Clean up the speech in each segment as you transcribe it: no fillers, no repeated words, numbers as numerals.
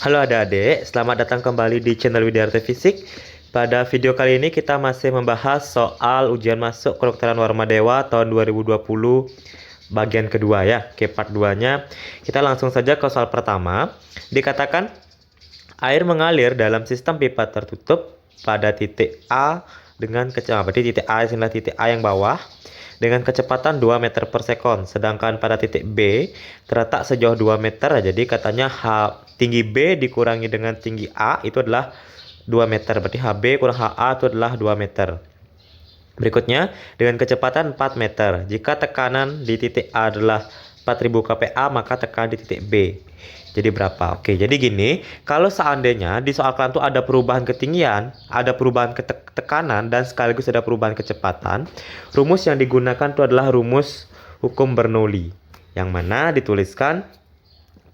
Halo adik-adik, selamat datang kembali di channel Widyarta Fisik. Pada video kali ini kita masih membahas soal ujian masuk kedokteran Warmadewa tahun 2020 bagian kedua ya. Oke, part 2-nya. Kita langsung saja ke soal pertama. Dikatakan air mengalir dalam sistem pipa tertutup pada titik A dengan kecepatan, berarti titik A adalah titik A yang bawah dengan kecepatan 2 meter per sekon, sedangkan pada titik B terletak sejauh 2 meter. Jadi katanya tinggi B dikurangi dengan tinggi A itu adalah 2 meter, berarti HB kurang HA itu adalah 2 meter. Berikutnya, dengan kecepatan 4 meter, jika tekanan di titik A adalah 4000 kPa, maka tekanan di titik B jadi berapa? Oke, jadi gini, kalau seandainya di soal kalian tuh ada perubahan ketinggian, ada perubahan tekanan, dan sekaligus ada perubahan kecepatan, rumus yang digunakan itu adalah rumus hukum Bernoulli, yang mana dituliskan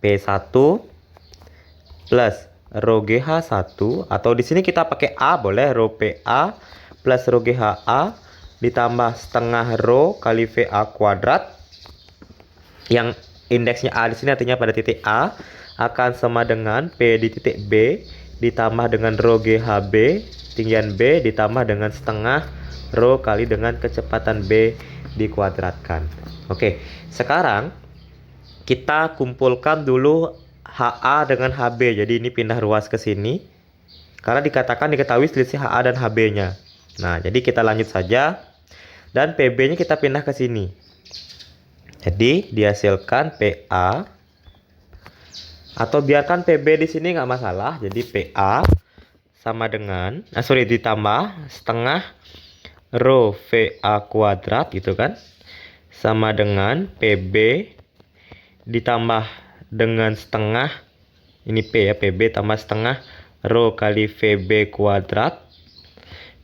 P1 plus rho GH1, atau di sini kita pakai A boleh, rho PA plus rho GHA ditambah setengah rho kali VA kuadrat, yang indeksnya A di sini artinya pada titik A akan sama dengan P di titik B ditambah dengan rho GHB tinggian B ditambah dengan setengah rho kali dengan kecepatan B dikuadratkan. Oke, sekarang kita kumpulkan dulu HA dengan HB. Jadi ini pindah ruas ke sini karena diketahui selisih HA dan HB-nya. Nah, jadi kita lanjut saja dan PB-nya kita pindah ke sini. Jadi dihasilkan PA, atau biarkan PB di sini nggak masalah. Jadi PA sama dengan ditambah setengah rho VA kuadrat gitu kan, sama dengan PB ditambah dengan setengah, ini P ya, PB tambah setengah rho kali VB kuadrat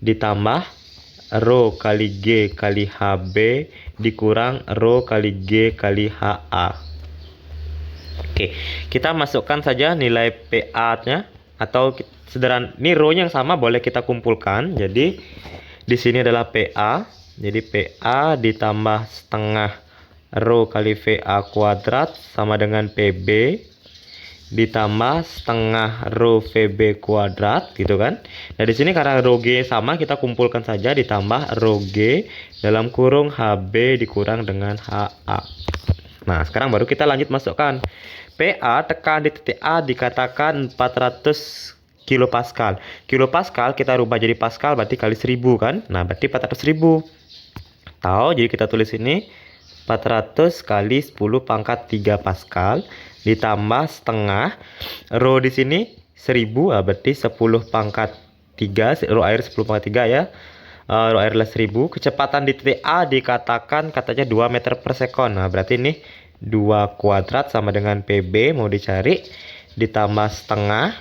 ditambah rho kali G kali HB dikurang rho kali G kali HA. Oke, kita masukkan saja nilai PA-nya, atau sederhana ini rho-nya yang sama boleh kita kumpulkan. Jadi di sini adalah PA. Jadi PA ditambah setengah rho kali VA kuadrat sama dengan PB ditambah setengah rho VB kuadrat gitu kan. Nah di sini karena rho G sama, kita kumpulkan saja ditambah rho G dalam kurung HB dikurang dengan HA. Nah sekarang baru kita lanjut masukkan PA. Tekan di titik A dikatakan 400 kilopascal. Kilopascal kita rubah jadi pascal, berarti kali 1000 kan. Nah berarti 400.000. Tahu, jadi kita tulis ini 400 kali 10 pangkat 3 pascal ditambah setengah rho di sini 1000, berarti 10 pangkat 3, rho air 10 pangkat 3 ya. Rho air adalah 1000. Kecepatan di titik A dikatakan katanya 2 meter per sekon. Nah berarti ini 2 kuadrat sama dengan PB mau dicari ditambah setengah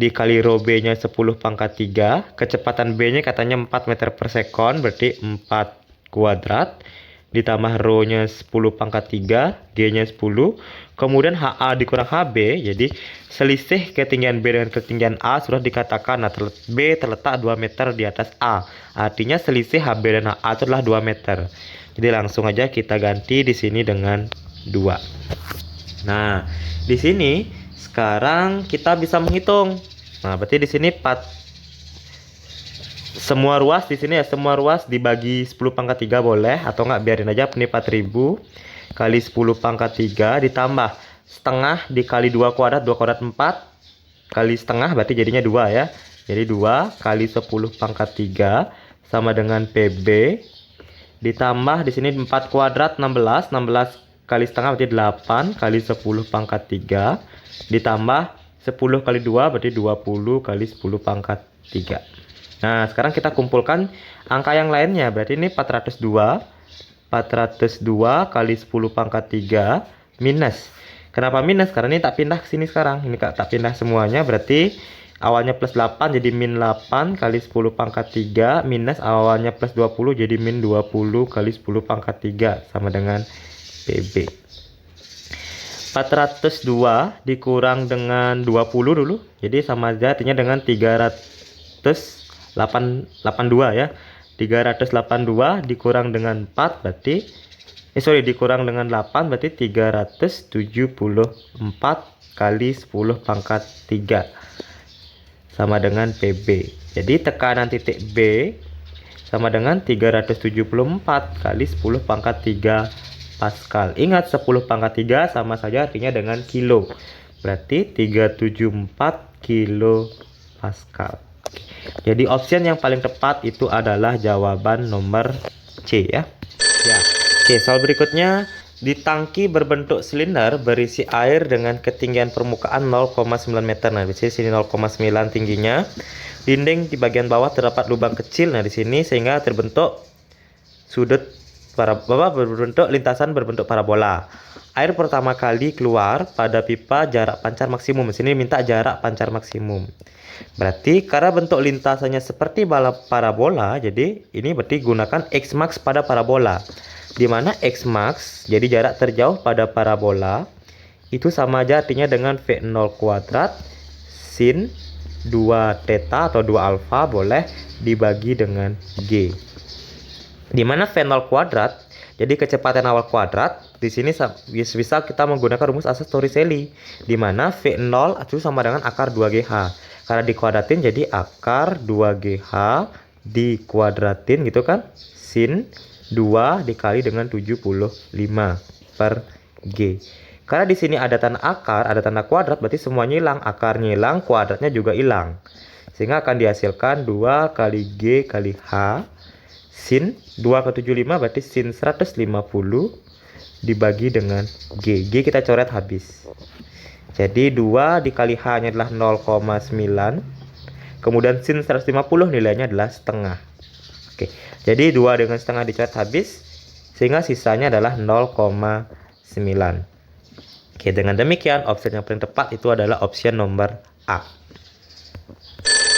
dikali rho B nya 10 pangkat 3, kecepatan B nya katanya 4 meter per sekon, berarti 4 kuadrat ditambah rho nya 10 pangkat 3, G nya 10, kemudian HA dikurang HB. Jadi selisih ketinggian B dengan ketinggian A sudah dikatakan. Nah, B terletak 2 meter di atas A, artinya selisih HB dan HA itu adalah 2 meter. Jadi langsung aja kita ganti di sini dengan 2. Nah di sini sekarang kita bisa menghitung. Nah berarti di sini semua ruas di sini ya, semua ruas dibagi 10 pangkat 3 boleh, atau enggak biarin aja ini 4000 kali 10 pangkat 3 ditambah setengah dikali 2 kuadrat, 2 kuadrat 4 kali setengah berarti jadinya 2 ya. Jadi 2 kali 10 pangkat 3 sama dengan PB ditambah di sini 4 kuadrat 16 kali setengah berarti 8 kali 10 pangkat 3 ditambah 10 kali 2 berarti 20 kali 10 pangkat 3. Nah sekarang kita kumpulkan angka yang lainnya, berarti ini 402 kali 10 pangkat 3 minus. Kenapa minus? Karena ini tak pindah ke sini sekarang, ini tak pindah semuanya, berarti awalnya plus 8 jadi min 8 kali 10 pangkat 3 minus awalnya plus 20 jadi min 20 kali 10 pangkat 3 sama dengan PB. 402 dikurang dengan 20 dulu, jadi sama aja artinya dengan 382 ya. 382 dikurang dengan 4 berarti dikurang dengan 8 berarti 374 kali 10 pangkat 3 sama dengan PB. Jadi tekanan titik B sama dengan 374 kali 10 pangkat 3 Pascal. Ingat 10 pangkat 3 sama saja artinya dengan kilo. Berarti 374 kilo Pascal. Jadi option yang paling tepat itu adalah jawaban nomor C ya. Ya. Oke, soal berikutnya, di tangki berbentuk silinder berisi air dengan ketinggian permukaan 0,9 meter. Nah, di sini 0,9 tingginya. Dinding di bagian bawah terdapat lubang kecil. Nah, di sini sehingga terbentuk sudut berbentuk lintasan berbentuk parabola. Air pertama kali keluar pada pipa jarak pancar maksimum. Di sini minta jarak pancar maksimum. Berarti karena bentuk lintasannya seperti parabola, jadi ini berarti gunakan X max pada parabola. Di mana X max, jadi jarak terjauh pada parabola, itu sama aja artinya dengan V0 kuadrat sin 2 theta atau 2 alfa boleh dibagi dengan G. Di mana V0 kuadrat, jadi kecepatan awal kuadrat, di sini bisa kita menggunakan rumus asas Torricelli, di mana V0 itu sama dengan akar 2GH. Karena dikuadratin jadi akar 2GH dikuadratin gitu kan, sin 2 dikali dengan 75 per G. Karena di sini ada tanda akar, ada tanda kuadrat, berarti semuanya hilang. Akarnya hilang, kuadratnya juga hilang. Sehingga akan dihasilkan 2 kali G kali H. Sin 2 ke 75 berarti sin 150 dibagi dengan G. G kita coret habis. Jadi 2 dikali H nya adalah 0,9. Kemudian sin 150 nilainya adalah setengah. Oke, jadi 2 dengan setengah dicoret habis, sehingga sisanya adalah 0,9. Oke, dengan demikian opsi yang paling tepat itu adalah opsi nomor A.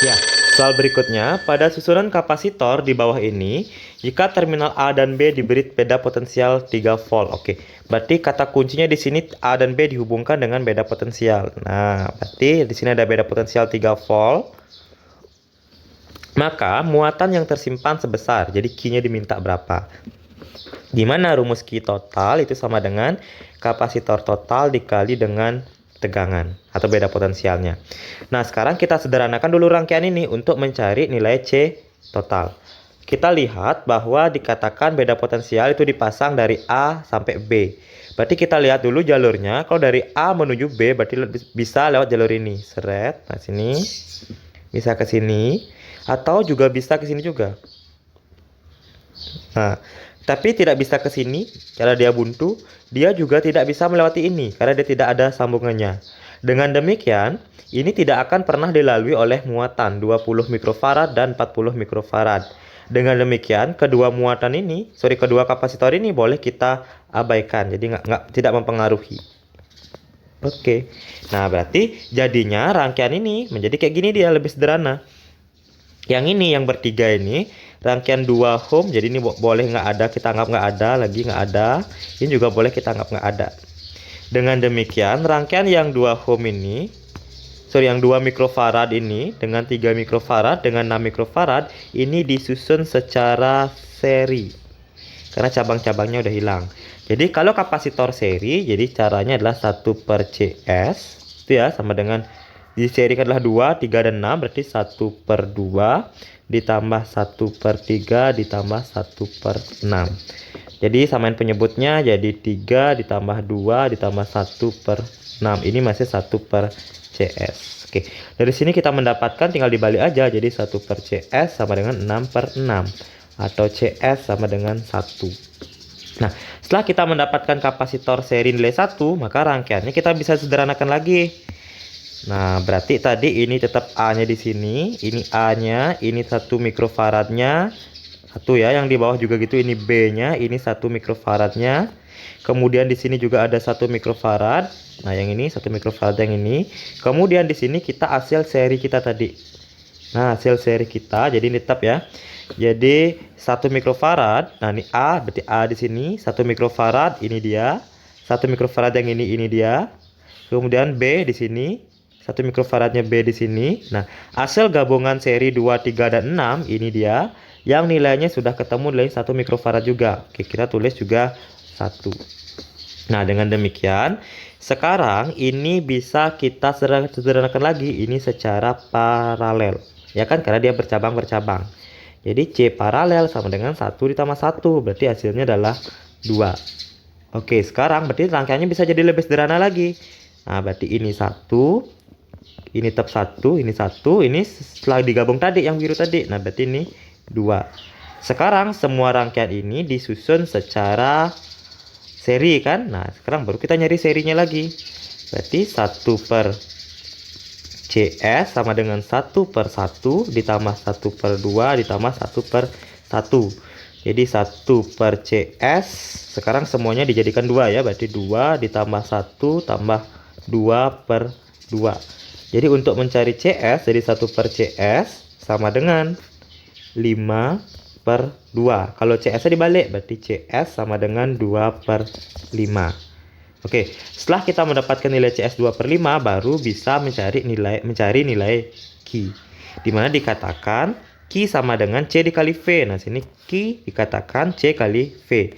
Ya, soal berikutnya, pada susunan kapasitor di bawah ini, jika terminal A dan B diberi beda potensial 3 volt. Oke, berarti kata kuncinya di sini A dan B dihubungkan dengan beda potensial. Nah, berarti di sini ada beda potensial 3 volt. Maka muatan yang tersimpan sebesar, jadi Q-nya diminta berapa? Di mana rumus Q total itu sama dengan kapasitor total dikali dengan tegangan atau beda potensialnya. Nah, sekarang kita sederhanakan dulu rangkaian ini untuk mencari nilai C total. Kita lihat bahwa dikatakan beda potensial itu dipasang dari A sampai B. Berarti kita lihat dulu jalurnya. Kalau dari A menuju B berarti bisa lewat jalur ini. Seret, nah sini. Bisa ke sini. Atau juga bisa ke sini juga. Nah, tapi tidak bisa ke sini karena dia buntu. Dia juga tidak bisa melewati ini karena dia tidak ada sambungannya. Dengan demikian, ini tidak akan pernah dilalui oleh muatan 20 mikrofarad dan 40 mikrofarad. Dengan demikian, kedua kapasitor ini boleh kita abaikan. Jadi tidak mempengaruhi. Oke. Nah, berarti jadinya rangkaian ini menjadi kayak gini, dia lebih sederhana. Yang ini, yang bertiga ini, rangkaian 2 ohm, jadi ini boleh nggak ada, kita anggap nggak ada, lagi nggak ada. Ini juga boleh kita anggap nggak ada. Dengan demikian, rangkaian yang 2 ohm ini, yang 2 mikrofarad ini, dengan 3 mikrofarad, dengan 6 mikrofarad, ini disusun secara seri. Karena cabang-cabangnya udah hilang. Jadi kalau kapasitor seri, jadi caranya adalah 1/CS, itu ya, sama dengan di seri adalah 2, 3, dan 6, berarti 1/2 ditambah 1/3 ditambah 1/6. Jadi samain penyebutnya jadi 3 ditambah 2 ditambah 1/6. Ini masih 1/CS. Oke, dari sini kita mendapatkan tinggal dibalik aja, jadi 1/CS sama dengan 6/6 atau CS sama dengan 1. Nah, setelah kita mendapatkan kapasitor seri nilai 1, maka rangkaiannya kita bisa sederhanakan lagi. Nah, berarti tadi ini tetap A-nya di sini, ini A-nya, ini 1 mikrofaradnya, 1 ya, yang di bawah juga gitu, ini B-nya, ini 1 mikrofaradnya. Kemudian di sini juga ada 1 mikrofarad. Nah, yang ini 1 mikrofarad yang ini. Kemudian di sini kita hasil seri kita tadi. Nah, hasil seri kita, jadi ini tetap ya. Jadi 1 mikrofarad. Nah, ini A, berarti A di sini, 1 mikrofarad, ini dia. 1 mikrofarad yang ini dia. Kemudian B di sini. 1 mikrofaradnya B di sini. Nah, hasil gabungan seri 2, 3, dan 6 ini dia. Yang nilainya sudah ketemu nilai 1 mikrofarad juga. Oke, kita tulis juga 1. Nah, dengan demikian, sekarang ini bisa kita sederhanakan lagi ini secara paralel. Ya kan, karena dia bercabang-bercabang. Jadi C paralel sama dengan 1 ditambah 1, berarti hasilnya adalah 2. Oke, sekarang berarti rangkaiannya bisa jadi lebih sederhana lagi. Nah, berarti ini 1, ini tetap 1, ini 1, ini setelah digabung tadi yang biru tadi. Nah, berarti ini 2. Sekarang semua rangkaian ini disusun secara seri kan. Nah, sekarang baru kita nyari serinya lagi. Berarti 1 per CS sama dengan 1 per 1 ditambah 1 per 2 ditambah 1 per 1. Jadi 1 per CS sekarang semuanya dijadikan 2 ya. Berarti 2 ditambah 1 tambah 2 per 2. Jadi untuk mencari CS, jadi 1 per CS sama dengan 5 per 2. Kalau CS-nya dibalik, berarti CS sama dengan 2 per 5. Oke, setelah kita mendapatkan nilai CS 2 per 5, baru bisa mencari nilai Q. Dimana dikatakan Q sama dengan C dikali V. Nah, sini Q dikatakan C kali V.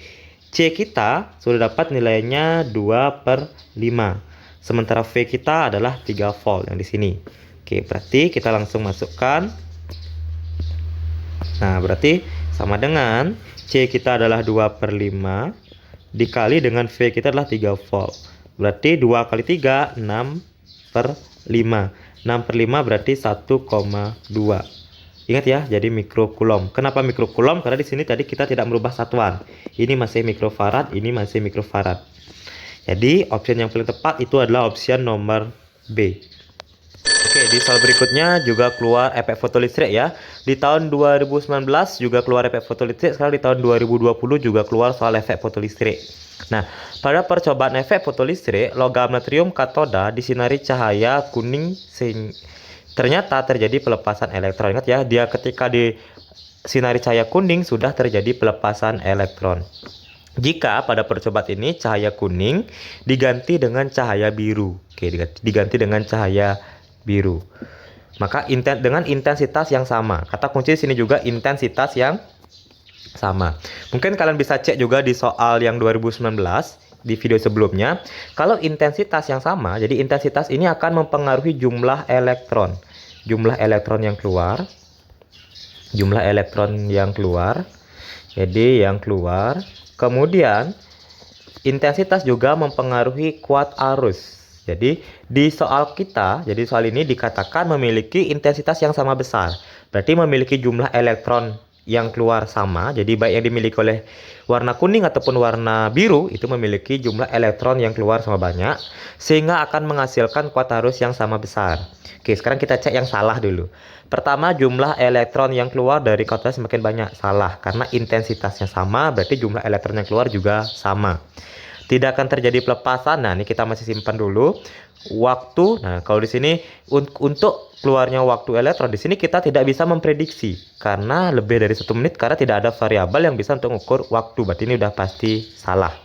C kita sudah dapat nilainya 2 per 5. Sementara V kita adalah 3 volt yang di sini. Oke, berarti kita langsung masukkan. Nah, berarti sama dengan C kita adalah 2 per 5 dikali dengan V kita adalah 3 volt. Berarti 2 kali 3, 6 per 5. 6 per 5 berarti 1,2. Ingat ya, jadi mikrokulom. Kenapa mikrokulom? Karena di sini tadi kita tidak merubah satuan. Ini masih mikrofarad, ini masih mikrofarad. Jadi, opsi yang paling tepat itu adalah opsi nomor B. Oke, di soal berikutnya juga keluar efek fotolistrik ya. Di tahun 2019 juga keluar efek fotolistrik, sekarang di tahun 2020 juga keluar soal efek fotolistrik. Nah, pada percobaan efek fotolistrik, logam natrium katoda disinari cahaya kuning ternyata terjadi pelepasan elektron. Ingat ya, dia ketika disinari cahaya kuning sudah terjadi pelepasan elektron. Jika pada percobaan ini cahaya kuning diganti dengan cahaya biru. Oke, diganti dengan cahaya biru. Maka dengan intensitas yang sama. Kata kunci di sini juga intensitas yang sama. Mungkin kalian bisa cek juga di soal yang 2019 di video sebelumnya. Kalau intensitas yang sama, jadi intensitas ini akan mempengaruhi jumlah elektron. Jumlah elektron yang keluar. Jumlah elektron yang keluar. Jadi yang keluar. Kemudian intensitas juga mempengaruhi kuat arus. Jadi di soal kita, jadi soal ini dikatakan memiliki intensitas yang sama besar. Berarti memiliki jumlah elektron yang keluar sama. Jadi baik yang dimiliki oleh warna kuning ataupun warna biru itu memiliki jumlah elektron yang keluar sama banyak, sehingga akan menghasilkan kuat arus yang sama besar. Oke, sekarang kita cek yang salah dulu. Pertama, jumlah elektron yang keluar dari katoda semakin banyak. Salah, karena intensitasnya sama, berarti jumlah elektron yang keluar juga sama. Tidak akan terjadi pelepasan. Nah, ini kita masih simpan dulu. Waktu. Nah, kalau di sini untuk keluarnya waktu elektron di sini kita tidak bisa memprediksi karena lebih dari 1 menit karena tidak ada variabel yang bisa untuk mengukur waktu. Berarti ini udah pasti salah.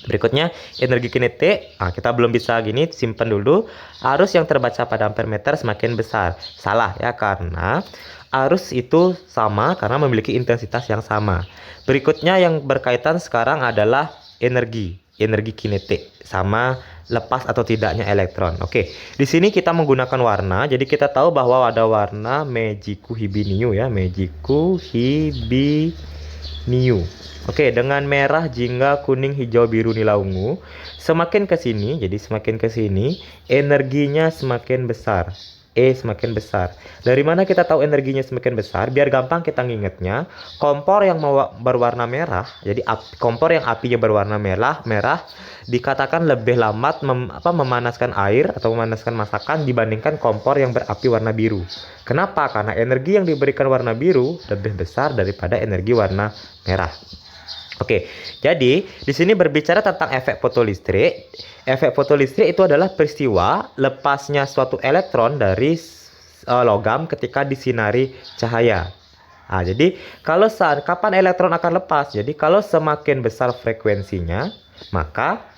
Berikutnya energi kinetik. Nah, kita belum bisa gini, simpan dulu. Arus yang terbaca pada ampere meter semakin besar. Salah ya, karena arus itu sama karena memiliki intensitas yang sama. Berikutnya yang berkaitan sekarang adalah energi kinetik sama lepas atau tidaknya elektron. Oke, di sini kita menggunakan warna. Jadi kita tahu bahwa ada warna Mejiku Hibiniu ya, Mejiku Hibiniu. Oke, dengan merah, jingga, kuning, hijau, biru, nila, ungu. Semakin ke sini, jadi semakin ke sini energinya semakin besar. Semakin besar. Dari mana kita tahu energinya semakin besar? Biar gampang kita ngingetnya, kompor yang berwarna merah, jadi kompor yang apinya berwarna merah dikatakan lebih lambat memanaskan air atau memanaskan masakan dibandingkan kompor yang berapi warna biru. Kenapa? Karena energi yang diberikan warna biru lebih besar daripada energi warna merah. Oke, jadi di sini berbicara tentang efek fotolistrik. Efek fotolistrik itu adalah peristiwa lepasnya suatu elektron dari logam ketika disinari cahaya. Nah, jadi kalau kapan elektron akan lepas? Jadi kalau semakin besar frekuensinya, maka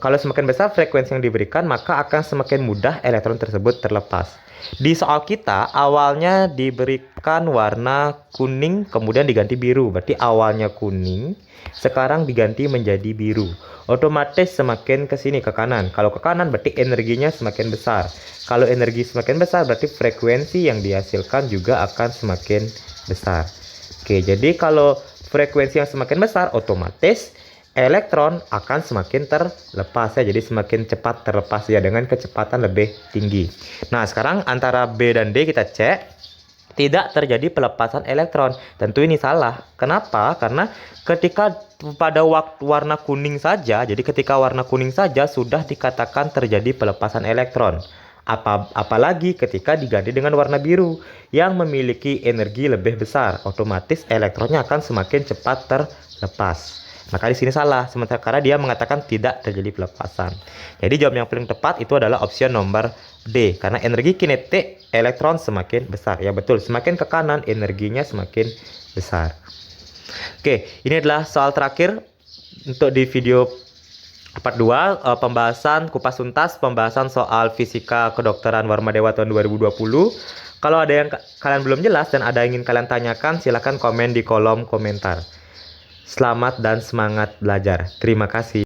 kalau semakin besar frekuensi yang diberikan, maka akan semakin mudah elektron tersebut terlepas. Di soal kita, awalnya diberikan warna kuning, kemudian diganti biru. Berarti awalnya kuning, sekarang diganti menjadi biru. Otomatis semakin ke sini, ke kanan. Kalau ke kanan, berarti energinya semakin besar. Kalau energi semakin besar, berarti frekuensi yang dihasilkan juga akan semakin besar. Oke, jadi kalau frekuensi yang semakin besar, otomatis elektron akan semakin terlepas ya. Jadi semakin cepat terlepas ya, dengan kecepatan lebih tinggi. Nah, sekarang antara B dan D kita cek. Tidak terjadi pelepasan elektron. Tentu ini salah. Kenapa? Karena ketika pada waktu warna kuning saja, jadi ketika warna kuning saja sudah dikatakan terjadi pelepasan elektron. Apalagi ketika diganti dengan warna biru yang memiliki energi lebih besar, otomatis elektronnya akan semakin cepat terlepas. Maka di sini salah, sementara karena dia mengatakan tidak terjadi pelepasan. Jadi jawaban yang paling tepat itu adalah opsi nomor D, karena energi kinetik elektron semakin besar. Ya betul, semakin ke kanan energinya semakin besar. Oke, ini adalah soal terakhir untuk di video part 2, pembahasan kupas tuntas, pembahasan soal fisika kedokteran Warmadewa tahun 2020. Kalau ada yang kalian belum jelas dan ada yang ingin kalian tanyakan, silahkan komen di kolom komentar. Selamat dan semangat belajar. Terima kasih.